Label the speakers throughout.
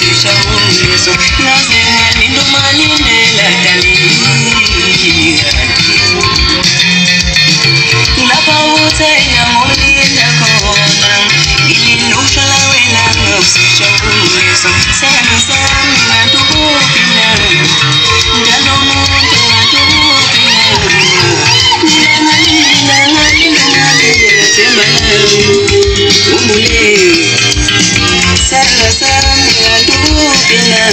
Speaker 1: usishaurizo nasema lindo malinela dali napauta ya molinda kona ilinushala wena usishaurizo sema na tukupina ndano muntu watukupina nina sema umule sana tukupina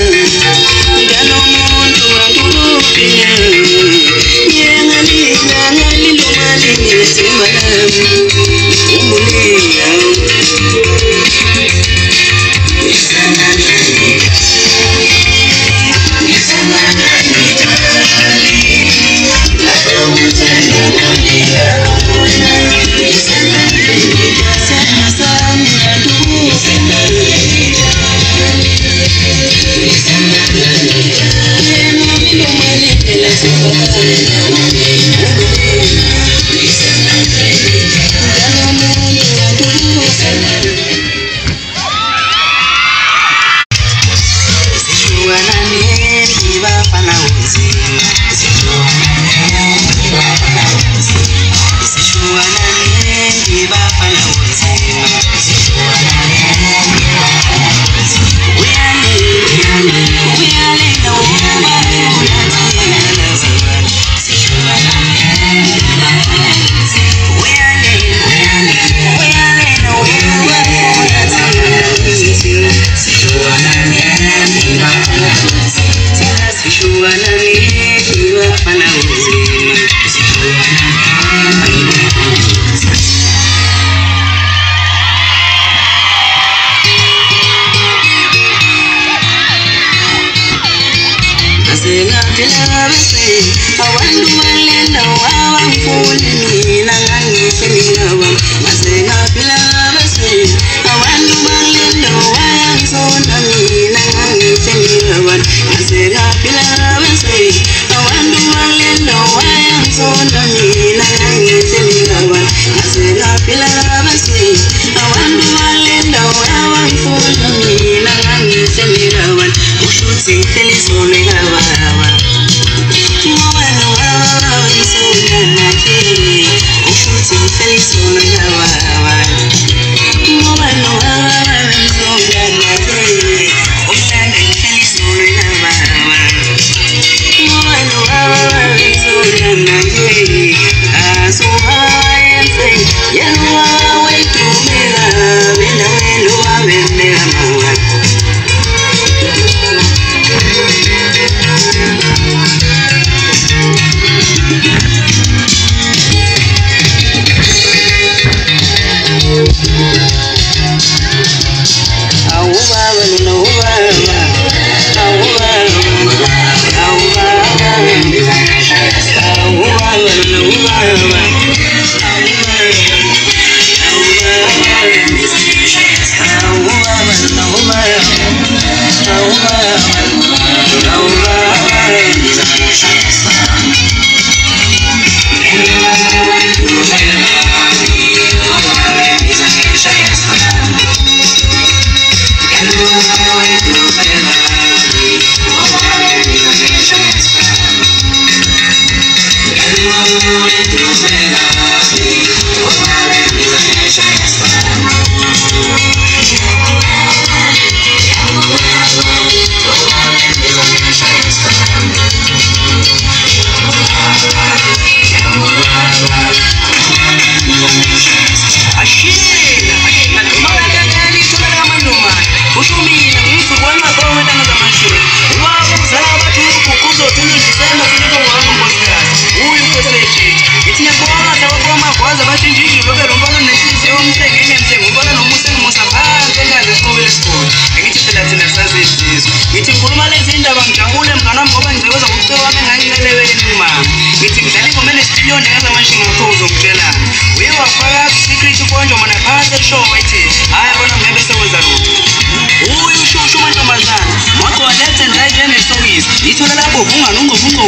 Speaker 1: ndano muntu watukupina yengalila ngalindo malini sema umule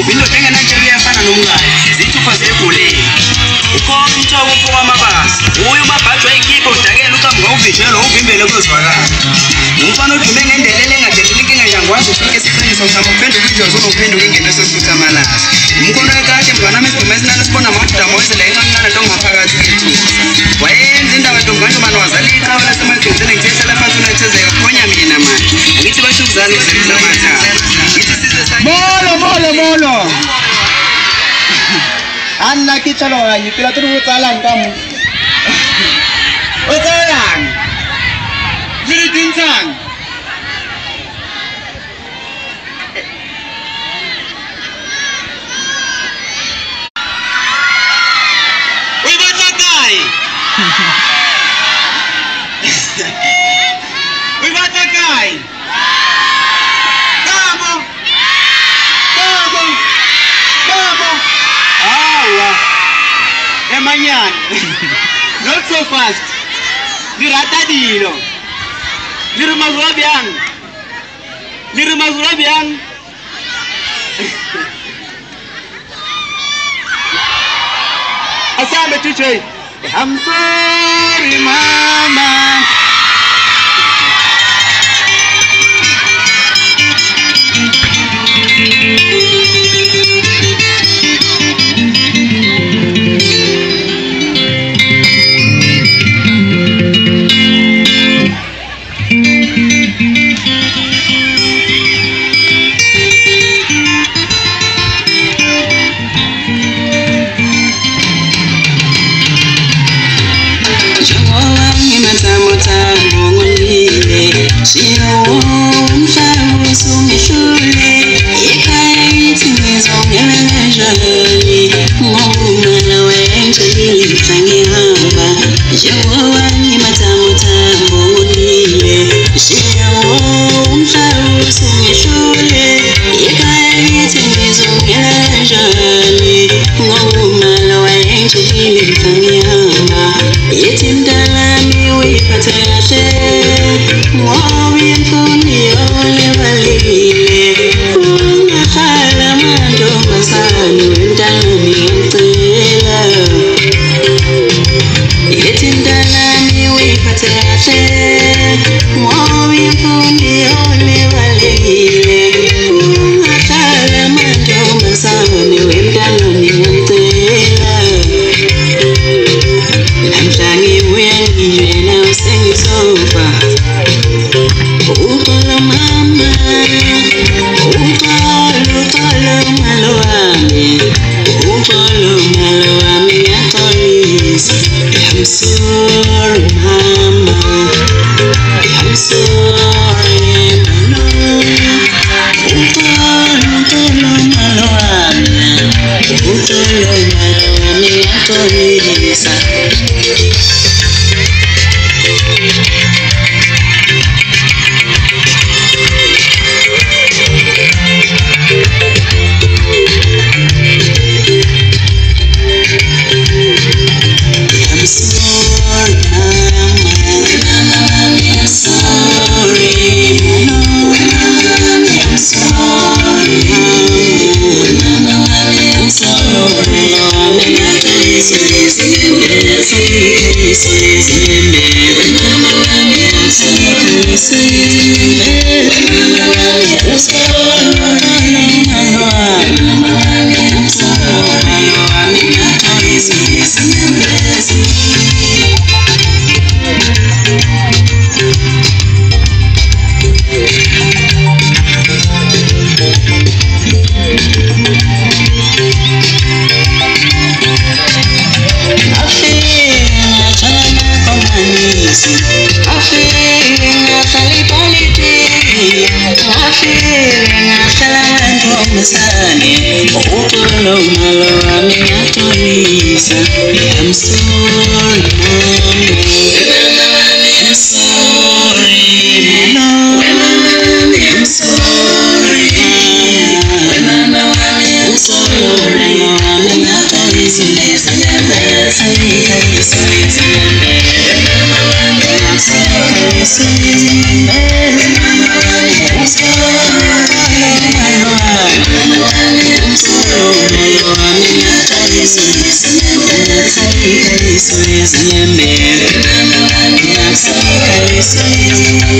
Speaker 2: ubindo tenga na chali afana nomngane zithupa zekule ukhona umthoko umfoka amabasi uyu mabhajo ayikhipha udakela ucamba ngawuvijela uvimbele kuzwakala Umfana udume ngendelele engadeleleki engayangwazi ufike isiqiniso sama uphenduka injozi unophenduka ingeneso suthamalasa. Umkhono ekade mntwana mesiduma esinane sibona amadoda moyisela enqamncane nto ngaphakathi kwethuba. Wayenza indaba ntombangqomane wazala iqhawe lasemajonsini ngithethela phansi unethezeka khonya mina mani. Ngithi basho ukuzala ukuzela amathaba. Ngithi sizwe sakhe.
Speaker 3: Molo. Anna kitalo kanye phela turu utsalang ka mo. Utsalang. Ziridinsang.
Speaker 2: We batla kae? We batla kae? Manyan. Not so fast. Dirata dilo. Dirumazura biang. Asame tuche. I'm sorry, mama.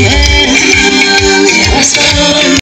Speaker 1: Yes,